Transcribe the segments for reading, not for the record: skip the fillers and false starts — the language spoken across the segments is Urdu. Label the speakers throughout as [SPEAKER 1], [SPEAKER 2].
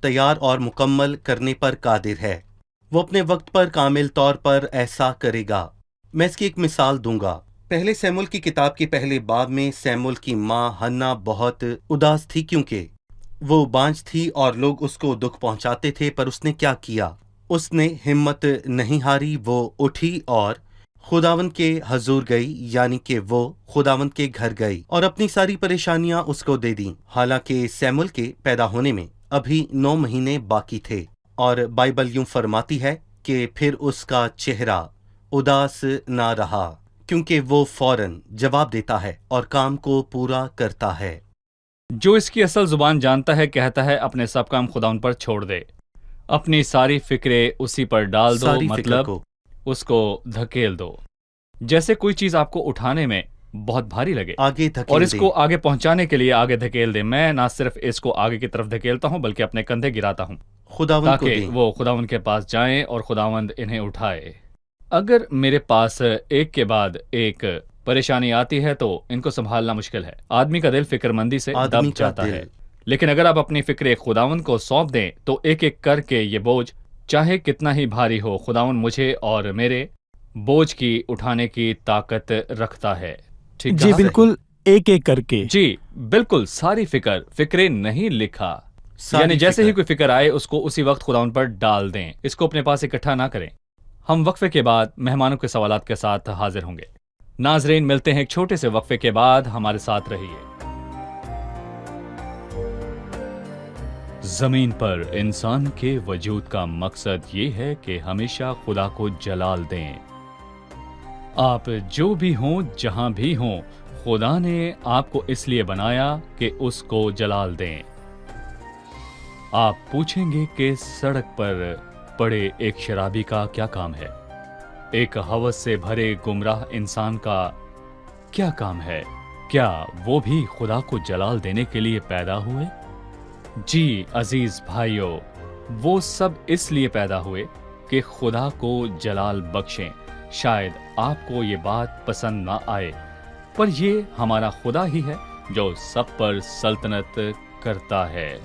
[SPEAKER 1] تیار اور مکمل کرنے پر قادر ہے۔ وہ اپنے وقت پر کامل طور پر ایسا کرے گا۔ میں اس کی ایک مثال دوں گا۔ پہلے سیموئیل کی کتاب کے پہلے باب میں سیموئیل کی ماں ہنا بہت اداس تھی کیونکہ وہ بانجھ تھی اور لوگ اس کو دکھ پہنچاتے تھے، پر اس نے کیا کیا؟ اس نے ہمت نہیں ہاری، وہ اٹھی اور خداوند کے حضور گئی، یعنی کہ وہ خداوند کے گھر گئی اور اپنی ساری پریشانیاں اس کو دے دیں۔ حالانکہ سیموئیل کے پیدا ہونے میں ابھی 9 مہینے باقی تھے، اور بائبل یوں فرماتی ہے کہ پھر اس کا چہرہ اداس نہ رہا، کیونکہ وہ فوراً جواب دیتا ہے اور کام کو پورا کرتا ہے۔
[SPEAKER 2] جو اس کی اصل زبان جانتا ہے کہتا ہے اپنے سب کام خدا ان پر چھوڑ دے، اپنی ساری فکریں اسی پر ڈال دو،
[SPEAKER 1] ساری فکر
[SPEAKER 2] مطلب
[SPEAKER 1] کو
[SPEAKER 2] اس کو دھکیل دو۔ جیسے کوئی چیز آپ کو اٹھانے میں بہت بھاری لگے
[SPEAKER 1] آگے دھکیل
[SPEAKER 2] اور اس
[SPEAKER 1] دیں۔
[SPEAKER 2] کو آگے پہنچانے کے لیے آگے دھکیل دے۔ میں نہ صرف اس کو آگے کی طرف دھکیلتا ہوں بلکہ اپنے کندھے گراتا ہوں
[SPEAKER 1] خداوند کو
[SPEAKER 2] تاکہ
[SPEAKER 1] دیں۔
[SPEAKER 2] وہ خداوند کے پاس جائیں اور خداوند انہیں اٹھائے۔ اگر میرے پاس ایک کے بعد ایک پریشانی آتی ہے تو ان کو سنبھالنا مشکل ہے۔ آدمی کا دل فکر مندی سے
[SPEAKER 1] آدمی
[SPEAKER 2] دب
[SPEAKER 1] کا
[SPEAKER 2] جاتا
[SPEAKER 1] دل۔
[SPEAKER 2] ہے، لیکن اگر آپ اپنی فکریں خداوند کو سونپ دیں تو ایک ایک کر کے یہ بوجھ چاہے کتنا ہی بھاری ہو، خداوند مجھے اور میرے بوجھ کی اٹھانے کی طاقت رکھتا ہے۔ ٹھیک
[SPEAKER 3] جی
[SPEAKER 2] کہا؟
[SPEAKER 3] بالکل، ایک ایک کر کے۔
[SPEAKER 2] جی بالکل، ساری فکریں نہیں لکھا،
[SPEAKER 1] ساری
[SPEAKER 2] یعنی جیسے ہی
[SPEAKER 1] فکر۔
[SPEAKER 2] کوئی فکر آئے اس کو اسی وقت خداوند پر ڈال دیں، اس کو اپنے پاس اکٹھا نہ کریں۔ ہم وقفے کے بعد مہمانوں کے سوالات کے ساتھ حاضر ہوں گے۔ ناظرین، ملتے ہیں ایک چھوٹے سے وقفے کے بعد، ہمارے ساتھ رہیے۔ زمین پر انسان کے وجود کا مقصد یہ ہے کہ ہمیشہ خدا کو جلال دیں۔ آپ جو بھی ہوں، جہاں بھی ہوں، خدا نے آپ کو اس لیے بنایا کہ اس کو جلال دیں۔ آپ پوچھیں گے کہ سڑک پر پڑے ایک شرابی کا کیا کام ہے؟ ایک ہوس سے بھرے گمراہ انسان کا کیا کام ہے؟ کیا وہ بھی خدا کو جلال دینے کے لیے پیدا ہوئے؟ جی عزیز بھائیو، وہ سب اس لیے پیدا ہوئے کہ خدا کو جلال بخشیں۔ شاید آپ کو یہ بات پسند نہ آئے، پر یہ ہمارا خدا ہی ہے جو سب پر سلطنت کرتا ہے۔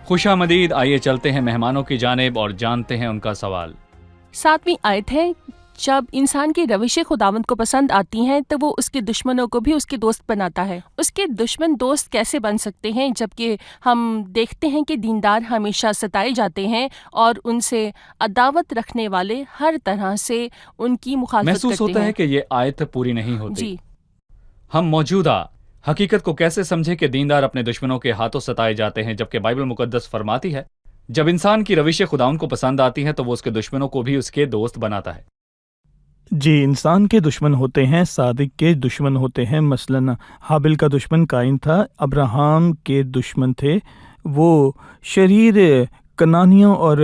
[SPEAKER 2] خوش آمدید، آئیے چلتے ہیں مہمانوں کی جانب اور جانتے ہیں ان کا سوال۔
[SPEAKER 4] 7ویں آیت ہے، جب انسان کی روشیں خداوند کو پسند آتی ہیں تو وہ اس کے دشمنوں کو بھی اس کے دوست بناتا ہے۔ اس کے دشمن دوست کیسے بن سکتے ہیں جبکہ ہم دیکھتے ہیں کہ دیندار ہمیشہ ستائے جاتے ہیں اور ان سے عداوت رکھنے والے ہر طرح سے ان کی مخالفت
[SPEAKER 2] محسوس
[SPEAKER 4] کرتے
[SPEAKER 2] ہوتا
[SPEAKER 4] ہیں۔
[SPEAKER 2] ہے کہ یہ آیت پوری نہیں ہوتی۔
[SPEAKER 4] جی،
[SPEAKER 2] ہم موجودہ حقیقت کو کیسے سمجھے کہ دیندار اپنے دشمنوں کے ہاتھوں ستائے جاتے ہیں، جبکہ بائبل مقدس فرماتی ہے جب انسان کی روشیں خداوند کو پسند آتی ہیں تو وہ اس کے دشمنوں کو بھی اس کے دوست بناتا ہے۔
[SPEAKER 3] جی، انسان کے دشمن ہوتے ہیں، صادق کے دشمن ہوتے ہیں۔ مثلاً حابل کا دشمن قائن تھا، ابراہم کے دشمن تھے، وہ شریر کنانیوں اور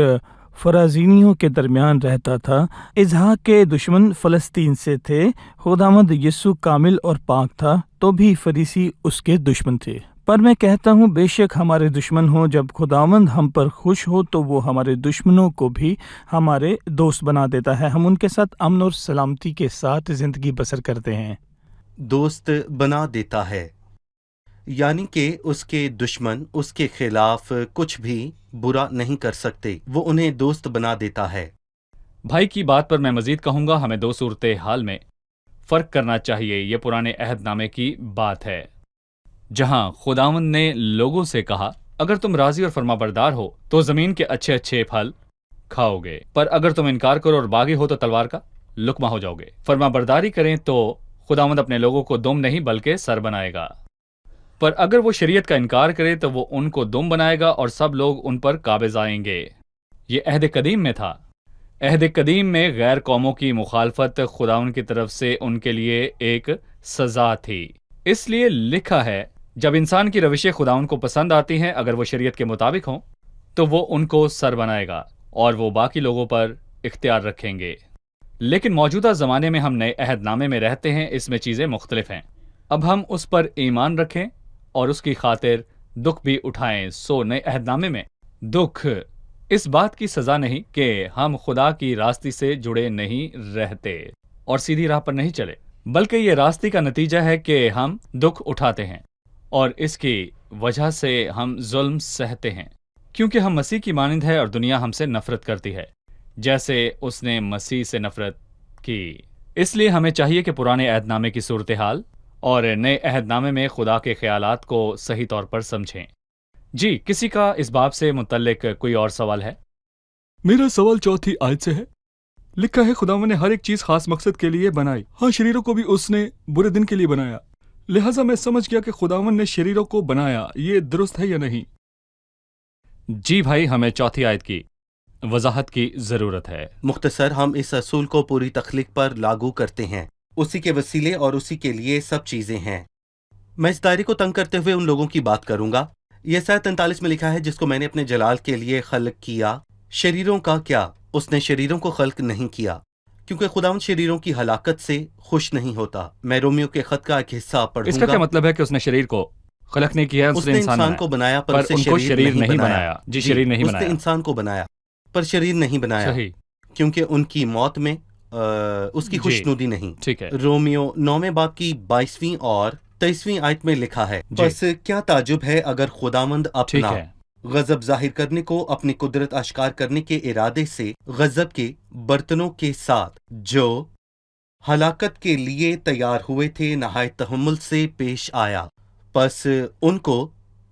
[SPEAKER 3] فرازینیوں کے درمیان رہتا تھا۔ اسحاق کے دشمن فلسطین سے تھے۔ خداوند یسوع کامل اور پاک تھا تو بھی فریسی اس کے دشمن تھے۔ پر میں کہتا ہوں بے شک ہمارے دشمن ہوں، جب خداوند ہم پر خوش ہو تو وہ ہمارے دشمنوں کو بھی ہمارے دوست بنا دیتا ہے۔ ہم ان کے ساتھ امن اور سلامتی کے ساتھ زندگی بسر کرتے ہیں۔
[SPEAKER 1] دوست بنا دیتا ہے، یعنی کہ اس کے دشمن اس کے خلاف کچھ بھی برا نہیں کر سکتے، وہ انہیں دوست بنا دیتا ہے۔
[SPEAKER 2] بھائی کی بات پر میں مزید کہوں گا، ہمیں دو صورتحال میں فرق کرنا چاہیے۔ یہ پرانے عہد نامے کی بات ہے جہاں خداوند نے لوگوں سے کہا اگر تم راضی اور فرما بردار ہو تو زمین کے اچھے اچھے پھل کھاؤ گے، پر اگر تم انکار کرو اور باغی ہو تو تلوار کا لقمہ ہو جاؤ گے۔ فرما برداری کریں تو خداوند اپنے لوگوں کو دم نہیں بلکہ سر بنائے گا، پر اگر وہ شریعت کا انکار کرے تو وہ ان کو دم بنائے گا اور سب لوگ ان پر قابض آئیں گے۔ یہ عہد قدیم میں تھا۔ عہد قدیم میں غیر قوموں کی مخالفت خداوند کی طرف سے ان کے لیے ایک سزا تھی۔ اس لیے لکھا ہے جب انسان کی روشیں خداوند کو پسند آتی ہیں، اگر وہ شریعت کے مطابق ہوں تو وہ ان کو سر بنائے گا اور وہ باقی لوگوں پر اختیار رکھیں گے۔ لیکن موجودہ زمانے میں ہم نئے عہد نامے میں رہتے ہیں، اس میں چیزیں مختلف ہیں۔ اب ہم اس پر ایمان رکھیں اور اس کی خاطر دکھ بھی اٹھائیں۔ سو نئے عہد نامے میں دکھ اس بات کی سزا نہیں کہ ہم خدا کی راستی سے جڑے نہیں رہتے اور سیدھی راہ پر نہیں چلے، بلکہ یہ راستی کا نتیجہ ہے کہ ہم دکھ اٹھاتے ہیں اور اس کی وجہ سے ہم ظلم سہتے ہیں، کیونکہ ہم مسیح کی مانند ہے اور دنیا ہم سے نفرت کرتی ہے جیسے اس نے مسیح سے نفرت کی۔ اس لیے ہمیں چاہیے کہ پرانے عہد نامے کی صورتحال اور نئے عہد نامے میں خدا کے خیالات کو صحیح طور پر سمجھیں۔ جی، کسی کا اس باب سے متعلق کوئی اور سوال ہے؟
[SPEAKER 5] میرا سوال چوتھی آیت سے ہے۔ لکھا ہے خداوند نے ہر ایک چیز خاص مقصد کے لیے بنائی، ہاں شریروں کو بھی اس نے برے دن کے لیے بنایا، لہٰذا میں سمجھ گیا کہ خداوند نے شریروں کو بنایا۔ یہ درست ہے یا نہیں؟
[SPEAKER 2] جی بھائی، ہمیں چوتھی آیت کی وضاحت کی ضرورت ہے۔
[SPEAKER 1] مختصر، ہم اس اصول کو پوری تخلیق پر لاگو کرتے ہیں، اسی کے وسیلے اور اسی کے لیے سب چیزیں ہیں۔ میں اس دائرے کو تنگ کرتے ہوئے ان لوگوں کی بات کروں گا۔ یہ آیت 43 میں لکھا ہے، جس کو میں نے اپنے جلال کے لیے خلق کیا۔ شریروں کا کیا؟ اس نے شریروں کو خلق نہیں کیا، کیونکہ خداوند شریروں کی ہلاکت سے خوش نہیں ہوتا۔ میں رومیو کے خط کا ایک حصہ پڑھوں گا۔
[SPEAKER 2] اس کا کیا مطلب ہے کہ اس نے شریر کو خلق نہیں کیا،
[SPEAKER 1] اس نے انسان کو بنایا پر اسے
[SPEAKER 2] ان کو شریر نہیں
[SPEAKER 1] بنایا۔
[SPEAKER 2] بنایا۔ جی، شریر نہیں
[SPEAKER 1] اس
[SPEAKER 2] بنایا۔
[SPEAKER 1] نے انسان کو بنایا پر شریر نہیں بنایا،
[SPEAKER 2] صحیح،
[SPEAKER 1] کیونکہ ان کی موت میں اس کی
[SPEAKER 2] جی،
[SPEAKER 1] خوشنودی نہیں۔
[SPEAKER 2] ٹھیک ہے۔
[SPEAKER 1] رومیو 9 باب کی 22 اور 23 آیت میں لکھا ہے،
[SPEAKER 2] جی،
[SPEAKER 1] بس کیا تعجب ہے اگر خداوند
[SPEAKER 2] ٹھیک
[SPEAKER 1] اپنا
[SPEAKER 2] ہے۔
[SPEAKER 1] غضب ظاہر کرنے کو اپنی قدرت اشکار کرنے کے ارادے سے غضب کے برتنوں کے ساتھ جو ہلاکت کے لیے تیار ہوئے تھے نہایت تحمل سے پیش آیا، پس ان کو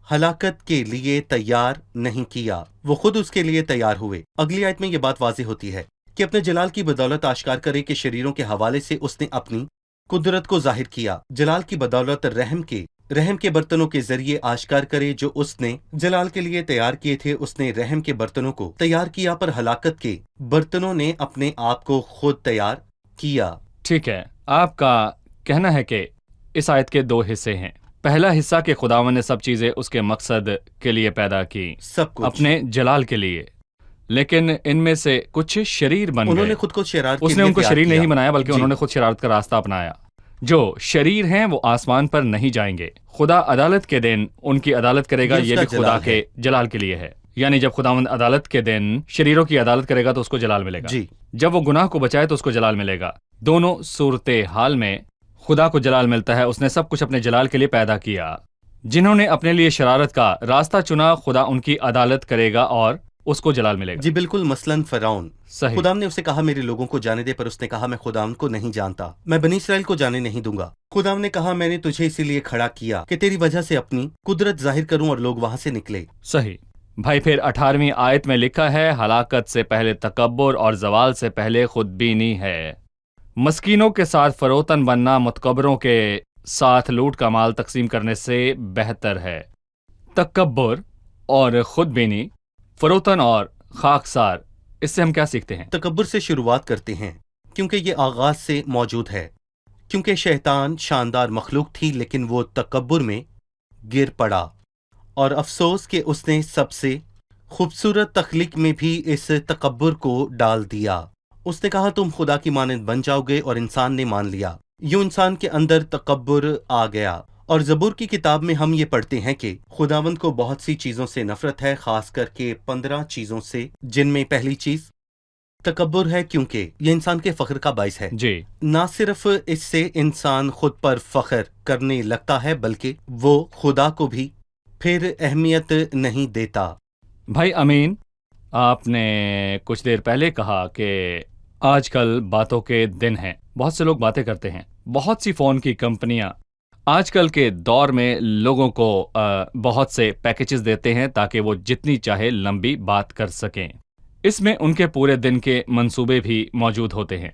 [SPEAKER 1] ہلاکت کے لیے تیار نہیں کیا، وہ خود اس کے لیے تیار ہوئے۔ اگلی آیت میں یہ بات واضح ہوتی ہے کہ اپنے جلال کی بدولت آشکار کرے کہ شریروں کے حوالے سے اس نے اپنی قدرت کو ظاہر کیا، جلال کی بدولت رحم کے برتنوں کے ذریعے آشکار کرے جو اس نے جلال کے لیے تیار کیے تھے۔ اس نے رحم کے برتنوں کو تیار کیا، پر ہلاکت کے برتنوں نے اپنے آپ کو خود تیار کیا۔
[SPEAKER 2] ٹھیک ہے، آپ کا کہنا ہے کہ اس آیت کے 2 حصے ہیں۔ پہلا حصہ کہ خداوند نے سب چیزیں اس کے مقصد کے لیے پیدا کی،
[SPEAKER 1] سب کچھ
[SPEAKER 2] اپنے جلال کے لیے، لیکن ان میں سے کچھ شریر بن
[SPEAKER 1] انہوں
[SPEAKER 2] گئے۔
[SPEAKER 1] نے خود کو شرارت
[SPEAKER 2] اس
[SPEAKER 1] کے
[SPEAKER 2] نے
[SPEAKER 1] لیے
[SPEAKER 2] ان کو
[SPEAKER 1] تیار
[SPEAKER 2] شریر
[SPEAKER 1] کیا۔
[SPEAKER 2] نہیں بنایا، بلکہ
[SPEAKER 1] جی،
[SPEAKER 2] انہوں نے خود شرارت کا راستہ اپنایا۔ جو شریر ہیں وہ آسمان پر نہیں جائیں گے، خدا عدالت کے دن ان کی عدالت کرے گا،
[SPEAKER 1] یہ اس
[SPEAKER 2] یہ
[SPEAKER 1] کا
[SPEAKER 2] بھی خدا
[SPEAKER 1] جلال
[SPEAKER 2] کے جلال کے لیے ہے۔ یعنی جب خداوند عدالت کے دن شریروں کی عدالت کرے گا تو اس کو جلال ملے گا،
[SPEAKER 1] جی،
[SPEAKER 2] جب وہ گناہ کو بچائے تو اس کو جلال ملے گا۔ دونوں صورتحال میں خدا کو جلال ملتا ہے۔ اس نے سب کچھ اپنے جلال کے لیے پیدا کیا۔ جنہوں نے اپنے لیے شرارت کا راستہ چنا، خدا ان کی عدالت کرے گا اور اس کو جلال ملے گا۔
[SPEAKER 1] جی بالکل، مثلاً فرعون،
[SPEAKER 2] صحیح،
[SPEAKER 1] خدا نے اسے کہا میرے لوگوں کو جانے دے، پر اس نے کہا میں خداوند کو نہیں جانتا، میں بنی اسرائیل کو جانے نہیں دوں گا۔ خداوند نے کہا میں نے تجھے اسی لیے کھڑا کیا کہ تیری وجہ سے اپنی قدرت ظاہر کروں اور لوگ وہاں سے نکلے۔
[SPEAKER 2] صحیح بھائی۔ پھر 18ویں آیت میں لکھا ہے، ہلاکت سے پہلے تکبر اور زوال سے پہلے خود بینی ہے۔ مسکینوں کے ساتھ فروتن بننا متکبروں کے ساتھ لوٹ کا مال تقسیم کرنے سے بہتر ہے۔ تکبر اور خود بینی، فروتن اور خاکسار، اس سے ہم کیا سیکھتے ہیں؟
[SPEAKER 1] تکبر سے شروعات کرتے ہیں کیونکہ یہ آغاز سے موجود ہے، کیونکہ شیطان شاندار مخلوق تھی لیکن وہ تکبر میں گر پڑا، اور افسوس کہ اس نے سب سے خوبصورت تخلیق میں بھی اس تکبر کو ڈال دیا۔ اس نے کہا تم خدا کی مانند بن جاؤ گے، اور انسان نے مان لیا۔ یوں انسان کے اندر تکبر آ گیا، اور زبور کی کتاب میں ہم یہ پڑھتے ہیں کہ خداوند کو بہت سی چیزوں سے نفرت ہے، خاص کر کے 15 چیزوں سے، جن میں پہلی چیز تکبر ہے، کیونکہ یہ انسان کے فخر کا باعث ہے۔
[SPEAKER 2] جی،
[SPEAKER 1] نہ صرف اس سے انسان خود پر فخر کرنے لگتا ہے، بلکہ وہ خدا کو بھی پھر اہمیت نہیں دیتا۔
[SPEAKER 2] بھائی امین، آپ نے کچھ دیر پہلے کہا کہ آج کل باتوں کے دن ہیں، بہت سے لوگ باتیں کرتے ہیں، بہت سی فون کی کمپنیاں آج کل کے دور میں لوگوں کو بہت سے پیکیجز دیتے ہیں تاکہ وہ جتنی چاہے لمبی بات کر سکیں۔ اس میں ان کے پورے دن کے منصوبے بھی موجود ہوتے ہیں۔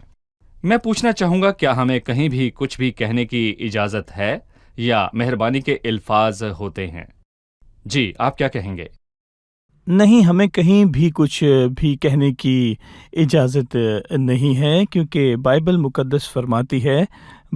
[SPEAKER 2] میں پوچھنا چاہوں گا، کیا ہمیں کہیں بھی کچھ بھی کہنے کی اجازت ہے یا مہربانی کے الفاظ ہوتے ہیں؟ جی، آپ کیا کہیں گے؟
[SPEAKER 3] نہیں، ہمیں کہیں بھی کچھ بھی کہنے کی اجازت نہیں ہے، کیونکہ بائبل مقدس فرماتی ہے،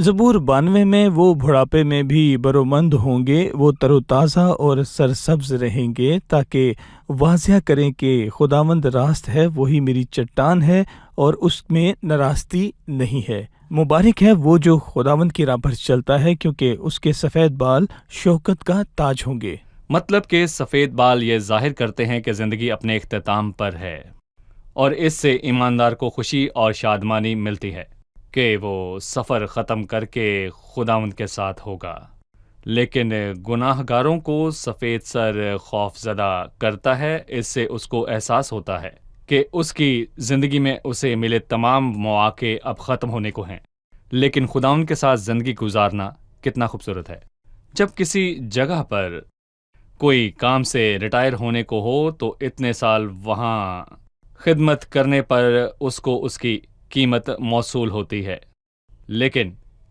[SPEAKER 3] زبور 92 میں وہ بڑھاپے میں بھی برومند ہوں گے، وہ تر و تازہ اور سرسبز رہیں گے تاکہ واضح کریں کہ خداوند راست ہے، وہی میری چٹان ہے اور اس میں ناراستی نہیں ہے۔ مبارک ہے وہ جو خداوند کی راہ پر چلتا ہے، کیونکہ اس کے سفید بال شوکت کا تاج ہوں گے۔
[SPEAKER 2] مطلب کہ سفید بال یہ ظاہر کرتے ہیں کہ زندگی اپنے اختتام پر ہے، اور اس سے ایماندار کو خوشی اور شادمانی ملتی ہے کہ وہ سفر ختم کر کے خداوند کے ساتھ ہوگا۔ لیکن گناہ گاروں کو سفید سر خوف زدہ کرتا ہے، اس سے اس کو احساس ہوتا ہے کہ اس کی زندگی میں اسے ملے تمام مواقع اب ختم ہونے کو ہیں، لیکن خداوند کے ساتھ زندگی گزارنا کتنا خوبصورت ہے۔ جب کسی جگہ پر کوئی کام سے ریٹائر ہونے کو ہو تو اتنے سال وہاں خدمت کرنے پر اس کو اس کی قیمت موصول ہوتی ہے، لیکن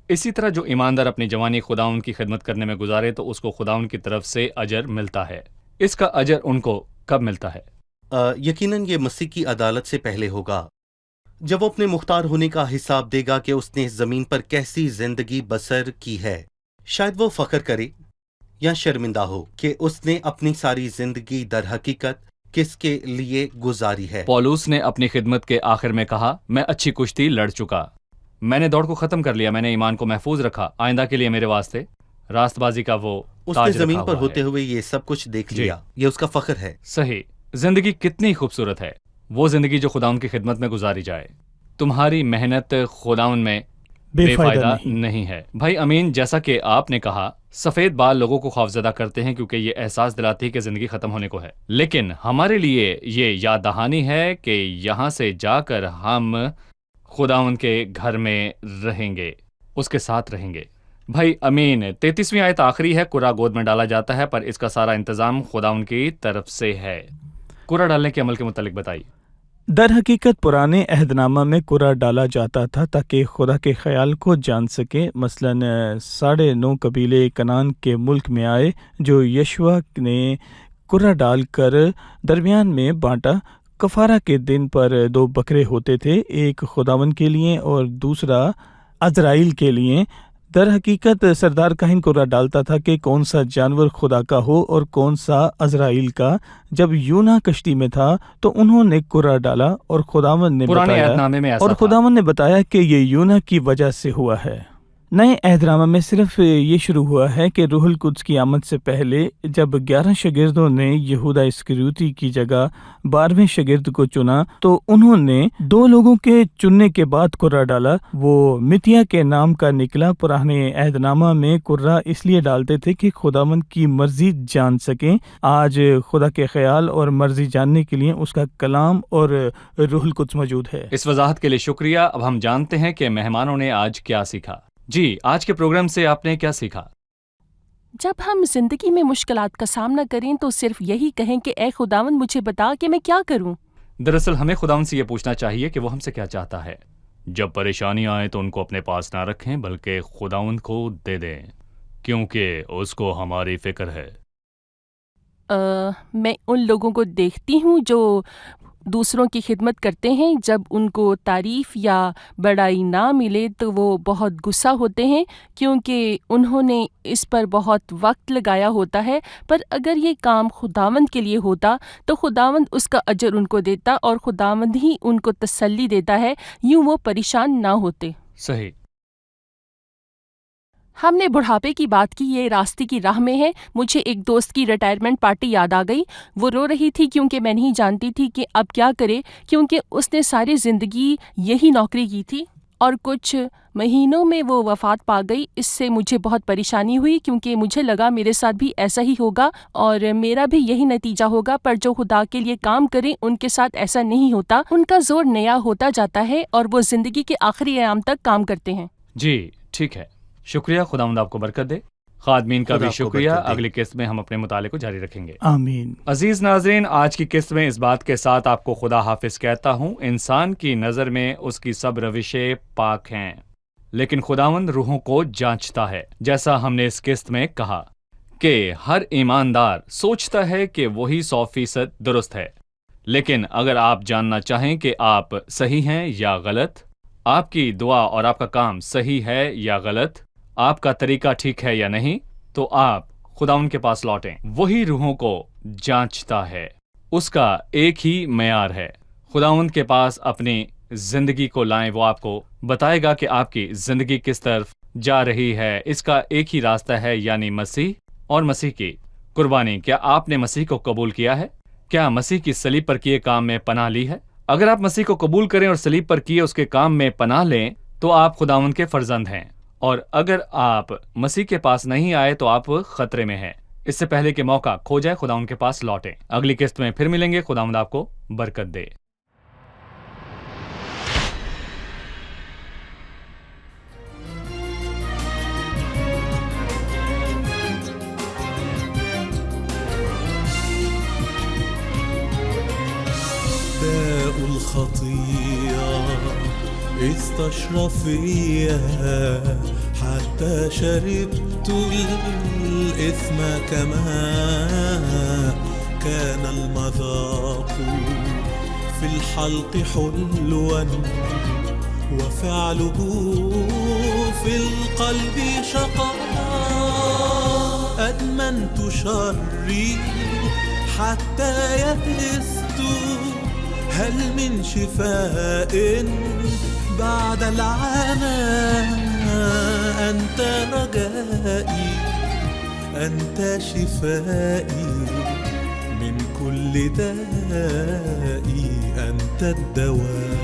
[SPEAKER 2] اسی طرح جو ایماندار اپنی جوانی خداوند کی خدمت کرنے میں گزارے تو اس کو خداوند کی طرف سے اجر ملتا ہے۔ اس کا اجر ان کو کب ملتا ہے؟
[SPEAKER 1] یقیناً یہ مسیح کی عدالت سے پہلے ہوگا، جب وہ اپنے مختار ہونے کا حساب دے گا کہ اس نے زمین پر کیسی زندگی بسر کی ہے۔ شاید وہ فخر کرے یا شرمندہ ہو کہ اس نے اپنی ساری زندگی در حقیقت کس کے لیے گزاری ہے۔
[SPEAKER 2] پولس نے اپنی خدمت کے آخر میں کہا، میں اچھی کشتی لڑ چکا، میں نے دوڑ کو ختم کر لیا، میں نے ایمان کو محفوظ رکھا، آئندہ کے لیے میرے واسطے راست بازی کا وہ
[SPEAKER 1] اس
[SPEAKER 2] تاج
[SPEAKER 1] نے
[SPEAKER 2] رکھا
[SPEAKER 1] زمین پر
[SPEAKER 2] ہوا
[SPEAKER 1] ہوتے
[SPEAKER 2] ہے۔
[SPEAKER 1] ہوئے یہ سب کچھ دیکھ
[SPEAKER 2] جی۔
[SPEAKER 1] لیا، یہ اس کا فخر ہے۔
[SPEAKER 2] صحیح۔ زندگی کتنی خوبصورت ہے، وہ زندگی جو خداوند کی خدمت میں گزاری جائے۔ تمہاری محنت خداوند میں بے فائدہ نہیں ہے۔ بھائی امین، جیسا کہ آپ نے کہا، سفید بال لوگوں کو خوفزدہ کرتے ہیں کیونکہ یہ احساس دلاتی ہے کہ زندگی ختم ہونے کو ہے، لیکن ہمارے لیے یہ یاد دہانی ہے کہ یہاں سے جا کر ہم خداوند کے گھر میں رہیں گے، اس کے ساتھ رہیں گے۔ بھائی امین، 33ویں آیت آخری ہے، کرا گود میں ڈالا جاتا ہے، پر اس کا سارا انتظام خداوند کی طرف سے ہے۔ کرا ڈالنے کے عمل کے متعلق بتائیے۔
[SPEAKER 3] در حقیقت پرانے عہد نامہ میں کرا ڈالا جاتا تھا تاکہ خدا کے خیال کو جان سکے۔ مثلاً 9.5 قبیلے کنعان کے ملک میں آئے جو یشوع نے کرا ڈال کر درمیان میں بانٹا۔ کفارہ کے دن پر 2 بکرے ہوتے تھے، ایک خداوند کے لیے اور دوسرا عزرائیل کے لیے۔ در حقیقت سردار کاہن کرا ڈالتا تھا کہ کون سا جانور خدا کا ہو اور کون سا عزرائیل کا۔ جب یونا کشتی میں تھا تو انہوں نے کرا ڈالا اور خداوند نے
[SPEAKER 2] پرانے عہد نامے میں ایسا
[SPEAKER 3] اور
[SPEAKER 2] تھا۔
[SPEAKER 3] خداوند نے بتایا کہ یہ یونا کی وجہ سے ہوا ہے۔ نئے عہد نامہ میں صرف یہ شروع ہوا ہے کہ روح القدس کی آمد سے پہلے جب 11 شاگردوں نے یہودا اسکریوتی کی جگہ 12ویں شاگرد کو چنا تو انہوں نے 2 لوگوں کے چننے کے بعد کرا ڈالا، وہ متیا کے نام کا نکلا۔ پرانے عہد نامہ میں کرا اس لیے ڈالتے تھے کہ خداوند کی مرضی جان سکیں۔ آج خدا کے خیال اور مرضی جاننے کے لیے اس کا کلام اور روح القدس موجود ہے۔
[SPEAKER 2] اس وضاحت کے لیے شکریہ۔ اب ہم جانتے ہیں کہ مہمانوں نے آج کیا سیکھا۔ جی، آج کے پروگرام سے آپ نے کیا سیکھا؟
[SPEAKER 4] جب ہم زندگی میں مشکلات کا سامنا کریں تو صرف یہی کہیں کہ اے خداوند مجھے بتا کہ میں کیا کروں۔
[SPEAKER 2] دراصل ہمیں خداوند سے یہ پوچھنا چاہیے کہ وہ ہم سے کیا چاہتا ہے۔ جب پریشانی آئے تو ان کو اپنے پاس نہ رکھیں بلکہ خداوند کو دے دیں، کیونکہ اس کو ہماری فکر ہے۔
[SPEAKER 4] میں ان لوگوں کو دیکھتی ہوں جو دوسروں کی خدمت کرتے ہیں، جب ان کو تعریف یا بڑائی نہ ملے تو وہ بہت غصہ ہوتے ہیں کیونکہ انہوں نے اس پر بہت وقت لگایا ہوتا ہے، پر اگر یہ کام خداوند کے لیے ہوتا تو خداوند اس کا اجر ان کو دیتا اور خداوند ہی ان کو تسلی دیتا ہے، یوں وہ پریشان نہ ہوتے۔
[SPEAKER 2] صحیح۔
[SPEAKER 4] ہم نے بڑھاپے کی بات کی، یہ راستے کی راہ میں ہے۔ مجھے ایک دوست کی ریٹائرمنٹ پارٹی یاد آ گئی۔ وہ رو رہی تھی کیونکہ میں نہیں جانتی تھی کہ اب کیا کرے، کیونکہ اس نے ساری زندگی یہی نوکری کی تھی اور کچھ مہینوں میں وہ وفات پا گئی۔ اس سے مجھے بہت پریشانی ہوئی کیونکہ مجھے لگا میرے ساتھ بھی ایسا ہی ہوگا اور میرا بھی یہی نتیجہ ہوگا، پر جو خدا کے لیے کام کریں ان کے ساتھ ایسا نہیں ہوتا۔ ان کا زور نیا ہوتا جاتا ہے اور وہ زندگی کے آخری ایام تک کام کرتے ہیں۔
[SPEAKER 2] جی ٹھیک ہے، شکریہ، خداوند آپ کو برکت دے۔ خادمین کا
[SPEAKER 1] خدا
[SPEAKER 2] بھی
[SPEAKER 1] آپ کو
[SPEAKER 2] شکریہ۔
[SPEAKER 1] برکت دے۔
[SPEAKER 2] اگلی قسط میں ہم اپنے مطالعے کو جاری رکھیں گے۔
[SPEAKER 3] آمین۔
[SPEAKER 2] عزیز ناظرین، آج کی قسط میں اس بات کے ساتھ آپ کو خدا حافظ کہتا ہوں۔ انسان کی نظر میں اس کی سب روشیں پاک ہیں، لیکن خداوند روحوں کو جانچتا ہے۔ جیسا ہم نے اس قسط میں کہا کہ ہر ایماندار سوچتا ہے کہ وہی 100% درست ہے، لیکن اگر آپ جاننا چاہیں کہ آپ صحیح ہیں یا غلط آپ کی دعا اور آپ کا کام صحیح ہے یا غلط، آپ کا طریقہ ٹھیک ہے یا نہیں، تو آپ خداوند کے پاس لوٹیں۔ وہی روحوں کو جانچتا ہے، اس کا ایک ہی معیار ہے۔ خداوند کے پاس اپنی زندگی کو لائیں، وہ آپ کو بتائے گا کہ آپ کی زندگی کس طرف جا رہی ہے۔ اس کا ایک ہی راستہ ہے، یعنی مسیح اور مسیح کی قربانی۔ کیا آپ نے مسیح کو قبول کیا ہے؟ کیا مسیح کی صلیب پر کیے کام میں پناہ لی ہے؟ اگر آپ مسیح کو قبول کریں اور صلیب پر کیے اس کے کام میں پناہ لیں تو آپ خداوند کے فرزند ہیں، اور اگر آپ مسیح کے پاس نہیں آئے تو آپ خطرے میں ہیں۔ اس سے پہلے کہ موقع کھو جائے خداوند کے پاس لوٹیں۔ اگلی قسط میں پھر ملیں گے۔ خداوند آپ کو برکت دے۔
[SPEAKER 6] داء الخطية استشرف فيها حتى شربت الإثم كما كان المذاق في الحلق حلوا وفعله في القلب شقاء أدمنت شري حتى يئست هل من شفاء بعد العمى أنت رجائي أنت شفائي من كل دائي أنت الدواء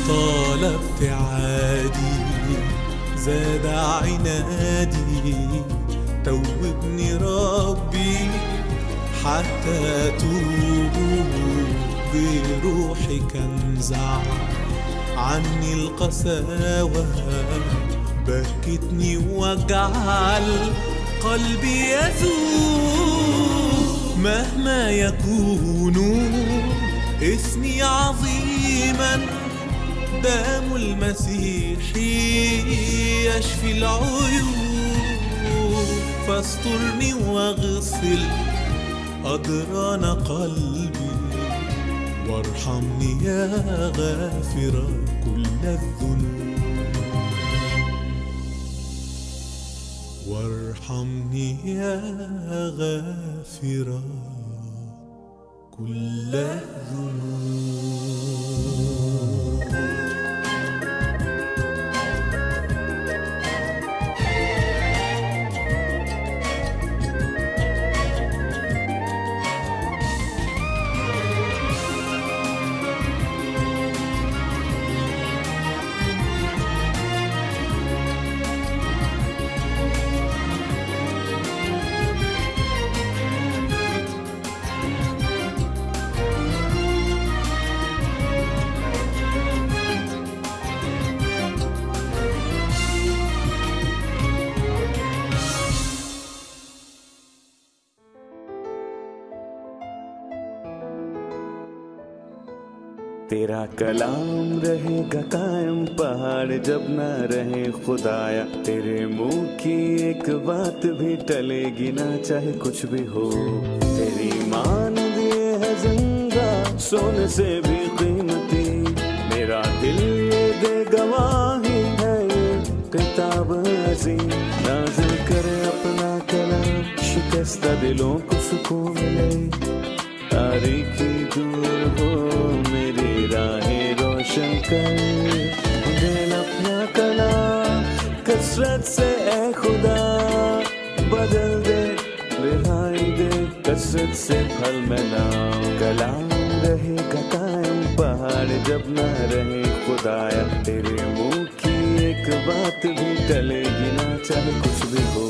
[SPEAKER 6] طال ابتعادي زاد عنادي توبني ربي حتى أتوب بروحك انزع عني القساوة بكتني واجعل قلبي يذوب مهما يكون اسمي عظيما دم المسيح يشفي العيوب فاسترني واغسل أدران قلبي وارحمني يا غافر كل الذنوب وارحمني يا غافر كل الذنوب تیرا کلام رہے گا قائم پہاڑ جب نہ رہے خدایا تیرے منہ کی ایک بات بھی ٹلے گی نہ چاہے کچھ بھی ہو تیری مان دیے ہے زندہ سونے سے بھی قیمتی میرا دل یہ دے گواہی ہے یہ کتاب عظیم نازل کرے اپنا کلام شکستہ دلوں کو سکون ملے تاریکی دور ہو میری راہیں روشن کر دل اپنا کلام کثرت سے اے خدا بدل دے رہائی دے کثرت سے پھل ملاؤ کلام رہے گا قائم پہاڑ جب نہ رہے خدایا تیرے منہ کی ایک بات بھی ٹلے گی نہ چاہے کچھ بھی ہو